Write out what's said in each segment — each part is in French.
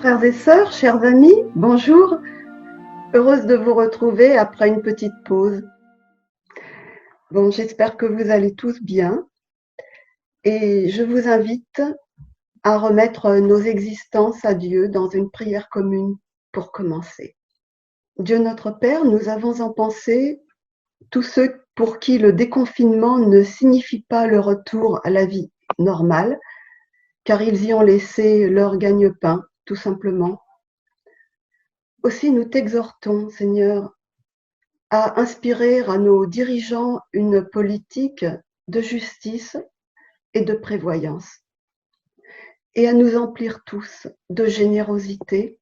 frères et sœurs, chers amis, bonjour. Heureuse de vous retrouver après une petite pause. Bon, j'espère que vous allez tous bien et je vous invite à remettre nos existences à Dieu dans une prière commune pour commencer. Dieu notre Père, nous avons en pensée tous ceux pour qui le déconfinement ne signifie pas le retour à la vie normale, car ils y ont laissé leur gagne-pain, tout simplement. Aussi, nous t'exhortons, Seigneur, à inspirer à nos dirigeants une politique de justice et de prévoyance, et à nous emplir tous de générosité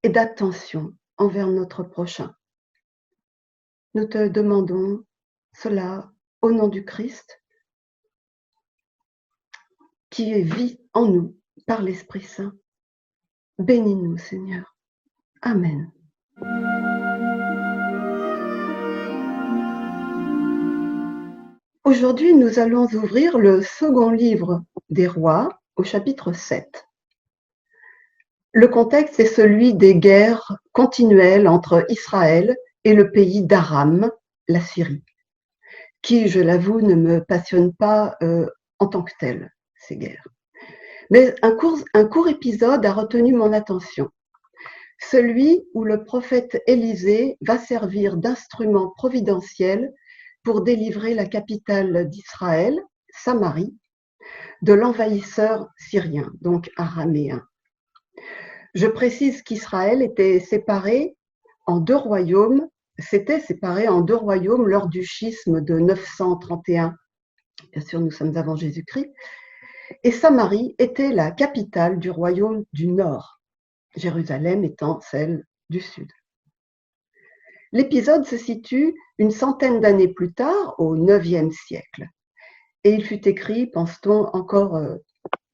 et d'attention envers notre prochain. Nous te demandons cela au nom du Christ, qui vit en nous par l'Esprit Saint. Bénis-nous, Seigneur. Amen. Aujourd'hui, nous allons ouvrir le second livre des Rois, au chapitre 7. Le contexte est celui des guerres continuelles entre Israël et le pays d'Aram, la Syrie, qui, je l'avoue, ne me passionne pas en tant que tel, ces guerres. Mais un court épisode a retenu mon attention. Celui où le prophète Élisée va servir d'instrument providentiel pour délivrer la capitale d'Israël, Samarie, de l'envahisseur syrien, donc araméen. Je précise qu'Israël était séparé en deux royaumes, s'était séparé en deux royaumes lors du schisme de 931. Bien sûr, nous sommes avant Jésus-Christ. Et Samarie était la capitale du royaume du Nord, Jérusalem étant celle du Sud. L'épisode se situe une centaine d'années plus tard, au IXe siècle, et il fut écrit, pense-t-on, encore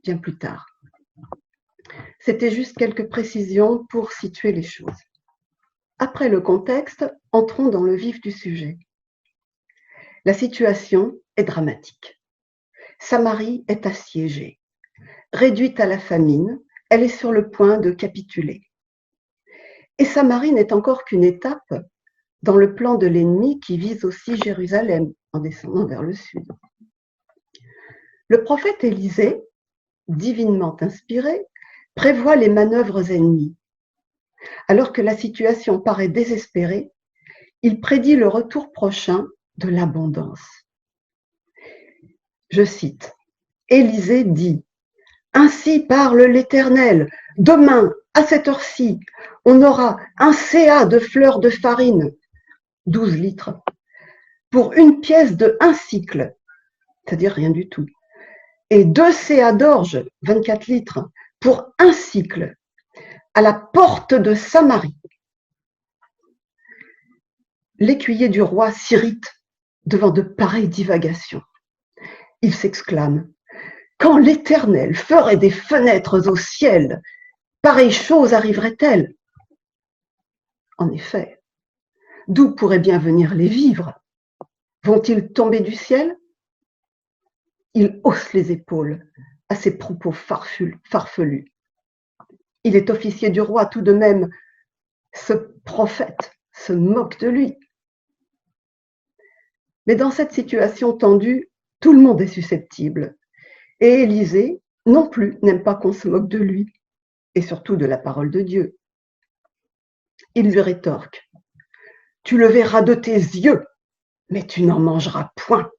bien plus tard. C'était juste quelques précisions pour situer les choses. Après le contexte, entrons dans le vif du sujet. La situation est dramatique. Samarie est assiégée. Réduite à la famine, elle est sur le point de capituler. Et Samarie n'est encore qu'une étape dans le plan de l'ennemi qui vise aussi Jérusalem en descendant vers le sud. Le prophète Élisée, divinement inspiré, prévoit les manœuvres ennemies. Alors que la situation paraît désespérée, il prédit le retour prochain de l'abondance. Je cite, Élisée dit, « Ainsi parle l'Éternel, demain, à cette heure-ci, on aura un CA de fleurs de farine, 12 litres, pour une pièce de 1 cycle, c'est-à-dire rien du tout, et 2 CA d'orge, 24 litres, pour 1 cycle, à la porte de Samarie. » L'écuyer du roi s'irrite devant de pareilles divagations. Il s'exclame, « Quand l'Éternel ferait des fenêtres au ciel, pareille chose arriverait-elle » En effet, d'où pourraient bien venir les vivres? Vont-ils tomber du ciel? Il hausse les épaules à ces propos farfelus. Il est officier du roi tout de même. Ce prophète se moque de lui. Mais dans cette situation tendue, tout le monde est susceptible. Et Élisée, non plus, n'aime pas qu'on se moque de lui, et surtout de la parole de Dieu. Il lui rétorque, « Tu le verras de tes yeux, mais tu n'en mangeras point. »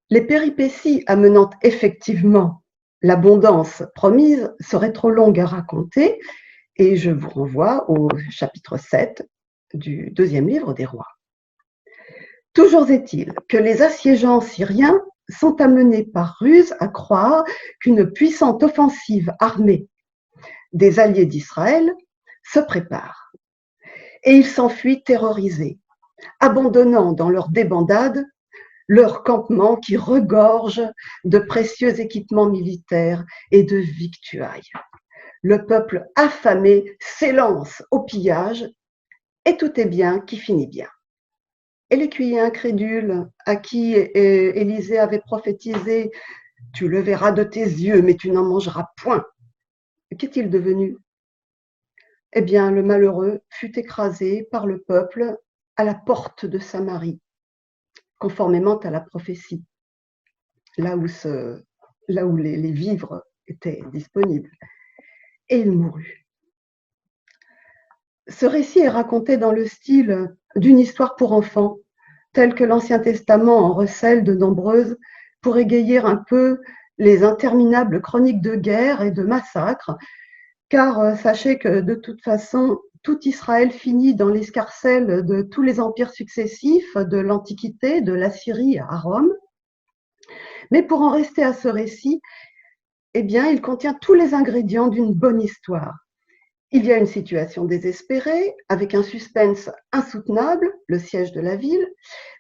Les péripéties amenant effectivement l'abondance promise seraient trop longues à raconter, et je vous renvoie au chapitre 7 du deuxième livre des Rois. Toujours est-il que les assiégeants syriens sont amenés par ruse à croire qu'une puissante offensive armée des alliés d'Israël se prépare. Et ils s'enfuient terrorisés, abandonnant dans leur débandade leur campement qui regorge de précieux équipements militaires et de victuailles. Le peuple affamé s'élance au pillage et tout est bien qui finit bien. Et l'écuyer incrédule à qui Élisée avait prophétisé « Tu le verras de tes yeux, mais tu n'en mangeras point » Qu'est-il devenu? Eh bien, le malheureux fut écrasé par le peuple à la porte de Samarie, conformément à la prophétie, là où les vivres étaient disponibles, et il mourut. Ce récit est raconté dans le style d'une histoire pour enfants, telle que l'Ancien Testament en recèle de nombreuses pour égayer un peu les interminables chroniques de guerre et de massacres, car sachez que de toute façon, tout Israël finit dans l'escarcelle de tous les empires successifs de l'Antiquité, de l'Assyrie à Rome. Mais pour en rester à ce récit, eh bien, il contient tous les ingrédients d'une bonne histoire. Il y a une situation désespérée, avec un suspense insoutenable, le siège de la ville,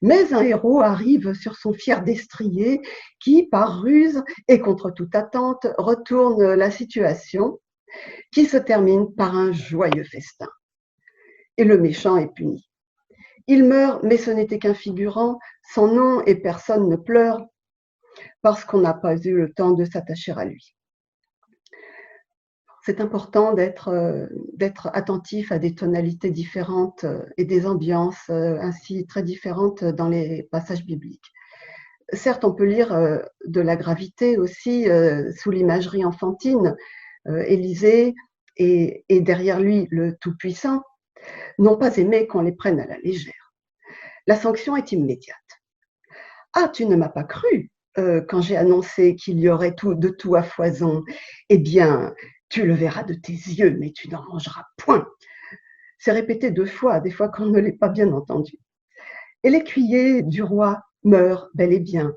mais un héros arrive sur son fier destrier qui, par ruse et contre toute attente, retourne la situation, qui se termine par un joyeux festin. Et le méchant est puni. Il meurt, mais ce n'était qu'un figurant, son nom et personne ne pleure, parce qu'on n'a pas eu le temps de s'attacher à lui. C'est important d'être attentif à des tonalités différentes et des ambiances ainsi très différentes dans les passages bibliques. Certes, on peut lire de la gravité aussi sous l'imagerie enfantine, Élisée et derrière lui le Tout-Puissant n'ont pas aimé qu'on les prenne à la légère. La sanction est immédiate. Ah, tu ne m'as pas cru quand j'ai annoncé qu'il y aurait de tout à foison. Eh bien, tu le verras de tes yeux, mais tu n'en mangeras point. C'est répété 2 fois, des fois qu'on ne l'ait pas bien entendu. Et l'écuyer du roi meurt bel et bien.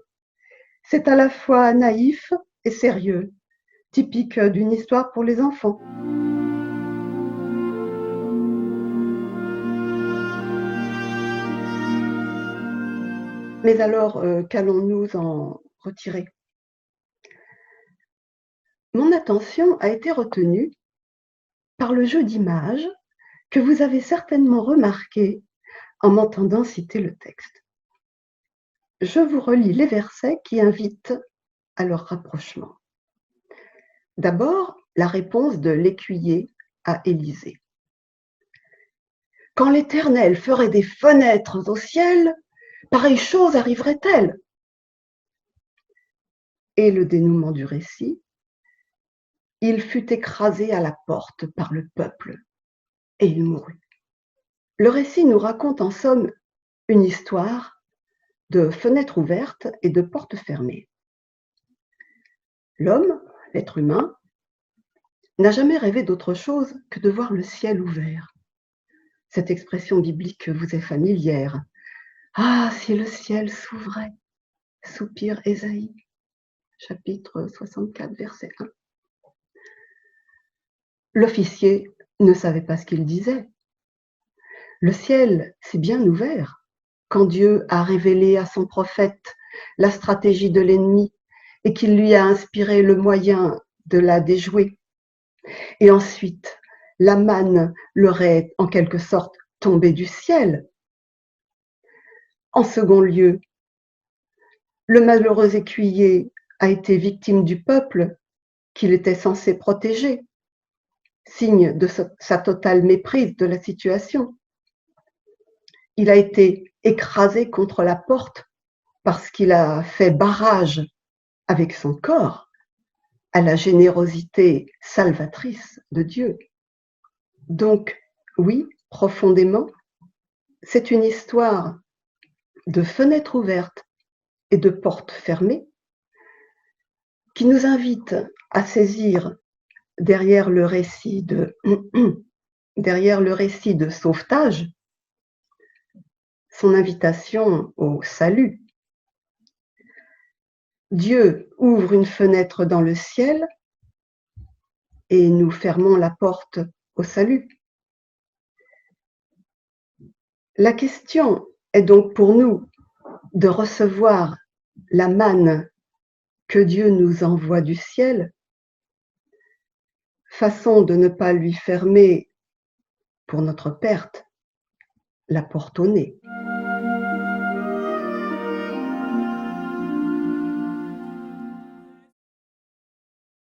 C'est à la fois naïf et sérieux, typique d'une histoire pour les enfants. Mais alors, qu'allons-nous en retirer? Mon attention a été retenue par le jeu d'images que vous avez certainement remarqué en m'entendant citer le texte. Je vous relis les versets qui invitent à leur rapprochement. D'abord, la réponse de l'écuyer à Élisée. Quand l'Éternel ferait des fenêtres au ciel, pareille chose arriverait-elle? Et le dénouement du récit, il fut écrasé à la porte par le peuple et il mourut. Le récit nous raconte en somme une histoire de fenêtres ouvertes et de portes fermées. L'homme, l'être humain, n'a jamais rêvé d'autre chose que de voir le ciel ouvert. Cette expression biblique vous est familière. Ah, si le ciel s'ouvrait, soupire Ésaïe, chapitre 64, verset 1. L'officier ne savait pas ce qu'il disait. Le ciel s'est bien ouvert quand Dieu a révélé à son prophète la stratégie de l'ennemi et qu'il lui a inspiré le moyen de la déjouer. Et ensuite, la manne leur est en quelque sorte tombée du ciel. En second lieu, le malheureux écuyer a été victime du peuple qu'il était censé protéger, signe de sa totale méprise de la situation. Il a été écrasé contre la porte parce qu'il a fait barrage avec son corps à la générosité salvatrice de Dieu. Donc, oui, profondément, c'est une histoire de fenêtres ouvertes et de portes fermées qui nous invite à saisir derrière le récit de sauvetage son invitation au salut. Dieu ouvre une fenêtre dans le ciel et nous fermons la porte au salut. La question est donc pour nous de recevoir la manne que Dieu nous envoie du ciel, façon de ne pas lui fermer, pour notre perte, la porte au nez.